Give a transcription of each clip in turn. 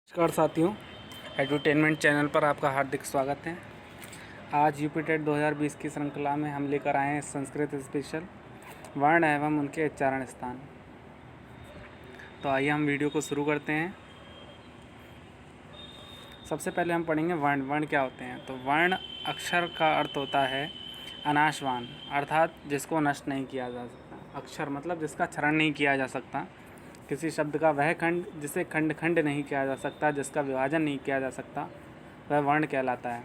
नमस्कार साथियों, edutainment channel पर आपका हार्दिक स्वागत है। आज यूपी टेट 2020 की श्रृंखला में हम लेकर आए हैं संस्कृत स्पेशल वर्ण एवं उनके उच्चारण स्थान। तो आइए हम वीडियो को शुरू करते हैं। सबसे पहले हम पढ़ेंगे वर्ण। वर्ण क्या होते हैं? तो वर्ण अक्षर का अर्थ होता है अनाशवान, अर्थात जिसको नष्ट नहीं किया जा सकता। अक्षर मतलब जिसका क्षरण नहीं किया जा सकता। किसी शब्द का वह खंड जिसे खंड खंड नहीं किया जा सकता, जिसका विभाजन नहीं किया जा सकता, वह वर्ण कहलाता है।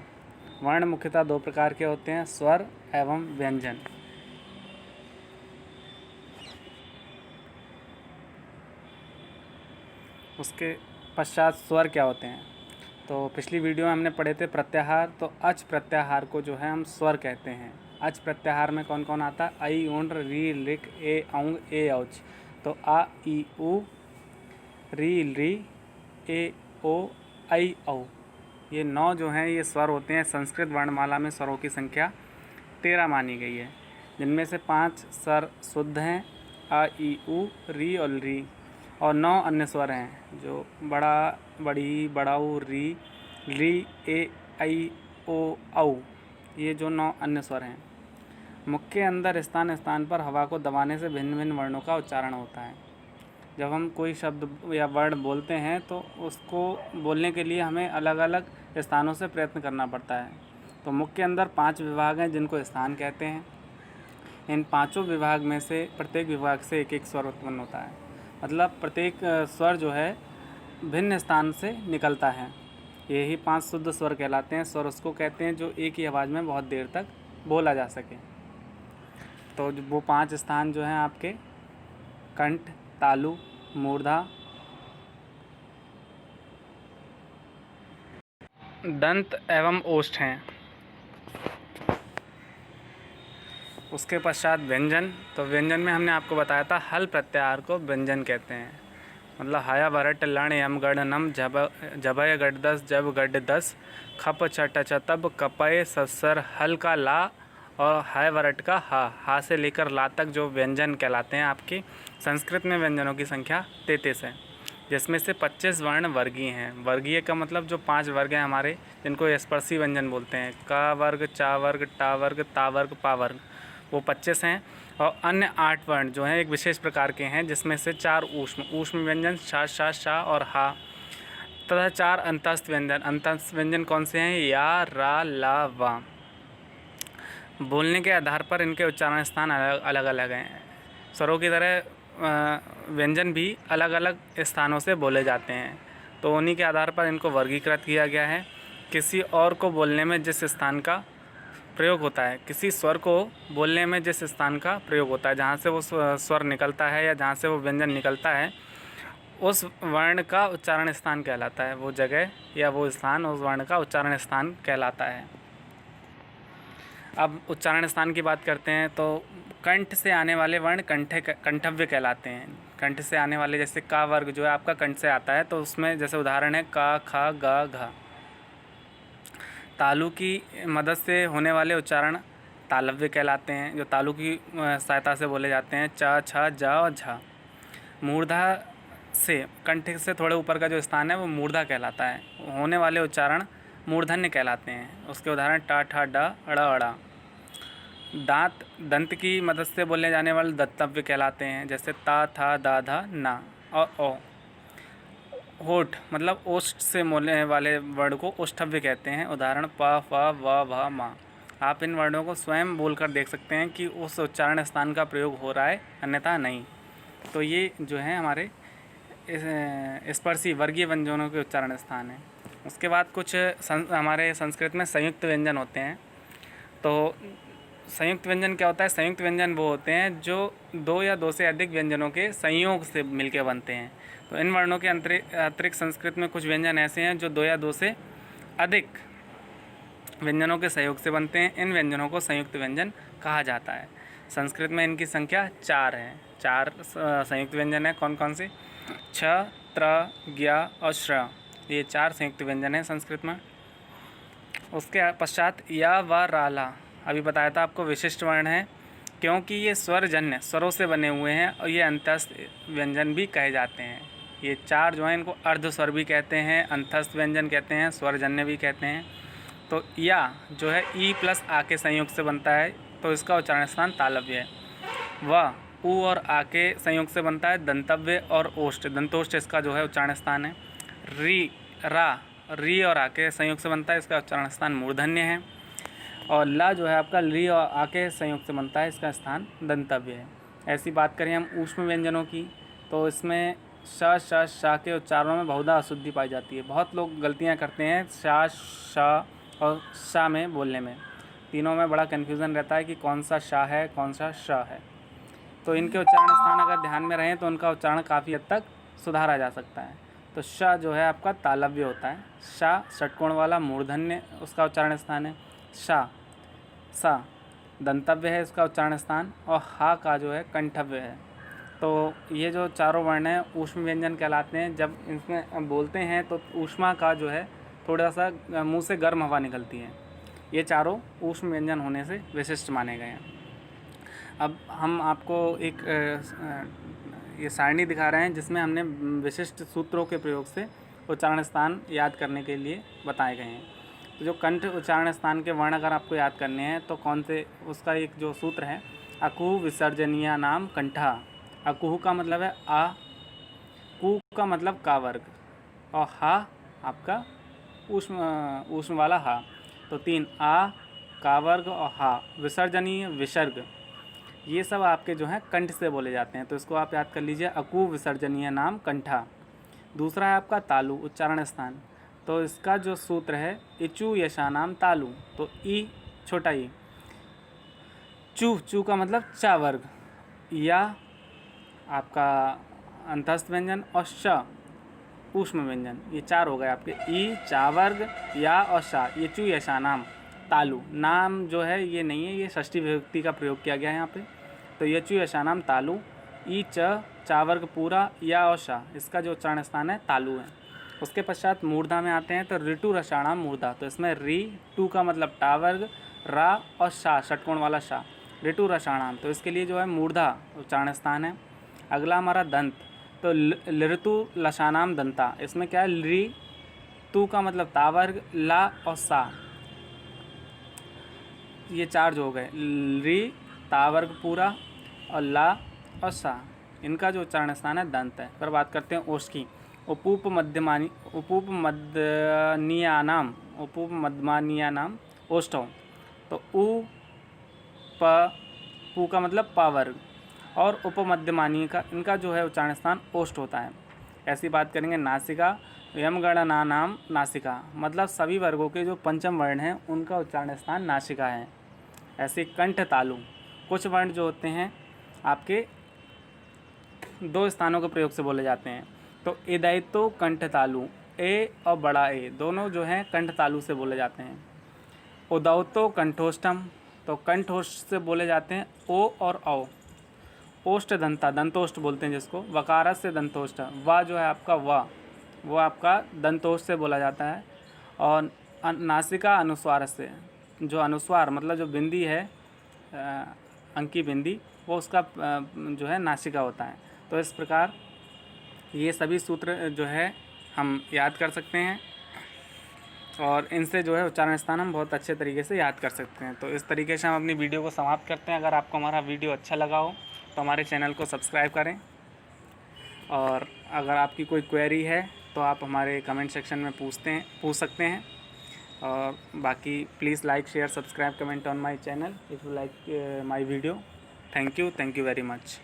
वर्ण मुख्यतः दो प्रकार के होते हैं, स्वर एवं व्यंजन। उसके पश्चात स्वर क्या होते हैं? तो पिछली वीडियो में हमने पढ़े थे प्रत्याहार। तो अच प्रत्याहार को जो है हम स्वर कहते हैं। अच प्रत्याहार में कौन कौन आता है? आई, ऊंड, री, लिक, ए, औंग, ए, औच। तो आ, ई, उ, री, री, ए, ओ, आई, औ, ये 9 जो हैं ये स्वर होते हैं। संस्कृत वर्णमाला में स्वरों की संख्या 13 मानी गई है, जिनमें से 5 स्वर शुद्ध हैं, आ, ई, उ, री और री, और 9 अन्य स्वर हैं जो बड़ा, बड़ी, बड़ाऊ, री, री, ए, आई, ओ, औ। ये जो 9 अन्य स्वर हैं, मुख के अंदर स्थान स्थान पर हवा को दबाने से भिन्न भिन्न वर्णों का उच्चारण होता है। जब हम कोई शब्द या वर्ड बोलते हैं तो उसको बोलने के लिए हमें अलग अलग स्थानों से प्रयत्न करना पड़ता है। तो मुख के अंदर 5 विभाग हैं जिनको स्थान कहते हैं। इन पांचों विभाग में से प्रत्येक विभाग से एक एक स्वर उत्पन्न होता है। मतलब प्रत्येक स्वर जो है भिन्न स्थान से निकलता है। यही 5 शुद्ध स्वर कहलाते हैं। स्वर उसको कहते हैं जो एक ही आवाज़ में बहुत देर तक बोला जा सके। तो वो 5 स्थान जो हैं आपके कंठ, तालु, मूर्धा, दंत एवं ओष्ठ हैं। उसके पश्चात व्यंजन। तो व्यंजन में हमने आपको बताया था हल प्रत्याहार को व्यंजन कहते हैं। मतलब हया भरट लण यम गढ़ नम जभय गढ़ दस जब गढ़ दस खप छट चतब कपय ससर हल का ला और हय वरट का हा से लेकर ला तक जो व्यंजन कहलाते हैं आपकी। संस्कृत में व्यंजनों की संख्या 33 है, जिसमें से 25 वर्ण वर्गीय हैं। वर्गीय का मतलब जो 5 वर्ग हैं हमारे, जिनको स्पर्शी व्यंजन बोलते हैं, का वर्ग, चा वर्ग, टा वर्ग, ता वर्ग, पा वर्ग, वो 25 हैं। और अन्य 8 वर्ण जो हैं एक विशेष प्रकार के हैं, जिसमें से 4 ऊष्म व्यंजन शा, शा, शा और हा, तथा 4 अंतस्थ व्यंजन। अंतस्थ व्यंजन कौन से हैं? या, रा, ला, वा। बोलने के आधार पर इनके उच्चारण स्थान अलग अलग हैं। स्वरों की तरह व्यंजन भी अलग अलग स्थानों से बोले जाते हैं, तो उन्हीं के आधार पर इनको वर्गीकृत किया गया है। किसी और को बोलने में जिस स्थान का प्रयोग होता है, किसी स्वर को बोलने में जिस स्थान का प्रयोग होता है, जहाँ से वो स्वर निकलता है या जहाँ से वो व्यंजन निकलता है, उस वर्ण का उच्चारण स्थान कहलाता है। वो जगह या वो स्थान उस वर्ण का उच्चारण स्थान कहलाता है। अब उच्चारण स्थान की बात करते हैं तो कंठ से आने वाले वर्ण कंठव्य कहलाते हैं। कंठ से आने वाले जैसे का वर्ग जो है आपका कंठ से आता है, तो उसमें जैसे उदाहरण है का, खा, गा, घा। तालु की मदद से होने वाले उच्चारण तालव्य कहलाते हैं, जो तालु की सहायता से बोले जाते हैं, चा, छा, जा और झा। मूर्धा से कंठ से थोड़े ऊपर का जो स्थान है वो मूर्धा कहलाता है। होने वाले उच्चारण मूर्धन्य कहलाते हैं। उसके उदाहरण टा, ठा, डा, अड़ा, अड़ा। दांत दंत की मदद से बोलने जाने वाले दंतव्य कहलाते हैं, जैसे ता, था, दा, धा, ना और ओ। होठ मतलब ओष्ठ से बोलने वाले वर्ड को ओष्ठव्य कहते हैं। उदाहरण पा, फा, वा, भा, मा। आप इन वर्णों को स्वयं बोलकर देख सकते हैं कि उस उच्चारण स्थान का प्रयोग हो रहा है, अन्यथा नहीं। तो ये जो है हमारे स्पर्शी वर्गीय व्यंजनों के उच्चारण स्थान हैं। उसके बाद कुछ हमारे संस्कृत में संयुक्त व्यंजन होते हैं। तो संयुक्त व्यंजन क्या होता है? संयुक्त व्यंजन वो होते हैं जो 2 या 2 से अधिक व्यंजनों के संयोग से मिलकर बनते हैं। तो इन वर्णों के अतिरिक्त संस्कृत में कुछ व्यंजन ऐसे हैं जो 2 या 2 से अधिक व्यंजनों के सहयोग से बनते हैं। इन व्यंजनों को संयुक्त व्यंजन कहा जाता है। संस्कृत में इनकी संख्या 4 है। 4 संयुक्त व्यंजन है। कौन कौन से? छ, त्र, ज्ञ और श्र। ये 4 संयुक्त व्यंजन हैं संस्कृत में। उसके पश्चात या, व, राला, अभी बताया था आपको, विशिष्ट वर्ण है, क्योंकि ये स्वरजन्य स्वरों से बने हुए हैं और ये अंतस्थ व्यंजन भी कहे जाते हैं। ये 4 जो हैं इनको अर्ध स्वर भी कहते हैं, अंतस्थ व्यंजन कहते हैं, स्वरजन्य भी कहते हैं। तो या जो है ई प्लस आ के संयोग से बनता है, तो इसका उच्चारण स्थान तालव्य है। व उ और आ के संयोग से बनता है दंतव्य और ओष्ठ, दंतोष्ठ इसका जो है उच्चारण स्थान है। री और आ के संयोग से बनता है, इसका उच्चारण स्थान मूर्धन्य है। और ला जो है आपका ली और आ के संयोग से बनता है, इसका स्थान दंतव्य है। ऐसी बात करें हम ऊष्म व्यंजनों की, तो इसमें श श शा के उच्चारणों में बहुधा अशुद्धि पाई जाती है। बहुत लोग गलतियां करते हैं शा श और शा में बोलने में, तीनों में बड़ा कन्फ्यूज़न रहता है कि कौन सा शा है कौन सा श है। तो इनके उच्चारण स्थान अगर ध्यान में रहें तो उनका उच्चारण काफ़ी हद तक सुधारा जा सकता है। तो श जो है आपका तालव्य होता है, शा षटकोण वाला मूर्धन्य उसका उच्चारण स्थान है, शा सा दंतव्य है इसका उच्चारण स्थान, और हा का जो है कंठव्य है। तो ये जो चारों वर्ण हैं ऊष्म व्यंजन कहलाते हैं। जब इसमें बोलते हैं तो ऊष्मा का जो है थोड़ा सा मुंह से गर्म हवा निकलती है। ये चारों ऊष्म व्यंजन होने से विशिष्ट माने गए हैं। अब हम आपको एक ये सारणी दिखा रहे हैं जिसमें हमने विशिष्ट सूत्रों के प्रयोग से उच्चारण स्थान याद करने के लिए बताए गए हैं। तो जो कंठ उच्चारण स्थान के वर्ण अगर आपको याद करने हैं तो कौन से, उसका एक जो सूत्र है अकुह विसर्जनीय नाम कंठा। अकुह का मतलब है आ, कु का मतलब का वर्ग, और हा आपका ऊष्म वाला हा। तो 3 आ, का वर्ग और हा, विसर्जनीय विसर्ग, ये सब आपके जो हैं कंठ से बोले जाते हैं। तो इसको आप याद कर लीजिए, अकुह विसर्जनीय नाम कंठा। दूसरा है आपका तालु उच्चारण स्थान, तो इसका जो सूत्र है इचु यशानाम तालु। तो ई छोटा ई, चू का मतलब चा वर्ग, या आपका अंतस्थ व्यंजन, और श ऊष्म व्यंजन, ये 4 हो गए आपके। ई चा वर्ग, या और शा, ये चू यशानाम तालु। नाम जो है ये नहीं है, ये षष्ठी विभक्ति का प्रयोग किया गया है यहाँ पे। तो ये चू यशानाम तालु, ई चा वर्ग पूरा, या और शा, इसका जो उच्चारण स्थान है तालु है। उसके पश्चात मूर्धा में आते हैं तो ऋतु रसाणाम मूर्धा। तो इसमें री टू का मतलब टा वर्ग, रा और शा षटकोण वाला शा, ऋतु रसाणाम, तो इसके लिए जो है मूर्धा उच्चारण स्थान है। अगला हमारा दंत, तो लृतु लशानाम दंता, इसमें क्या है ली तू का मतलब ता वर्ग, ला और सा, ये 4 जो हो गए, री ता वर्ग पूरा और ला और सा, इनका जो उच्चारण स्थान है दंत है। फिर बात करते हैं ओष्ठ की। उपूप मध्यमानीयानाम ओष्ठों, तो उ प पू का मतलब पा वर्ग, और उपमध्यमानीय का इनका जो है उच्चारण स्थान ओष्ठ होता है। ऐसी बात करेंगे नासिका, यमगणना नाम नासिका, मतलब सभी वर्गों के जो पंचम वर्ण हैं उनका उच्चारण स्थान नासिका है। ऐसे कंठ तालु, कुछ वर्ण जो होते हैं आपके 2 स्थानों के प्रयोग से बोले जाते हैं। तो एदायितो कंठ तालु, ए और बड़ा ए दोनों जो हैं कंठ तालु से बोले जाते हैं। उदौतो कंठोष्ठम, तो कंठोष्ठ से बोले जाते हैं ओ और औ। ओष्ठ दंता, दंतोष्ठ बोलते हैं जिसको, वकारस से दंतोष्ठ, वा जो है आपका वा, वो आपका दंतोष्ठ से बोला जाता है। और नासिका अनुस्वार से, जो अनुस्वार मतलब जो बिंदी है अंकी बिंदी, वो उसका जो है नासिका होता है। तो इस प्रकार ये सभी सूत्र जो है हम याद कर सकते हैं, और इनसे जो है उच्चारण स्थान हम बहुत अच्छे तरीके से याद कर सकते हैं। तो इस तरीके से हम अपनी वीडियो को समाप्त करते हैं। अगर आपको हमारा वीडियो अच्छा लगा हो तो हमारे चैनल को सब्सक्राइब करें, और अगर आपकी कोई क्वेरी है तो आप हमारे कमेंट सेक्शन में पूछ सकते हैं। और बाकी please like share subscribe comment on my channel if you like my video. Thank you very much.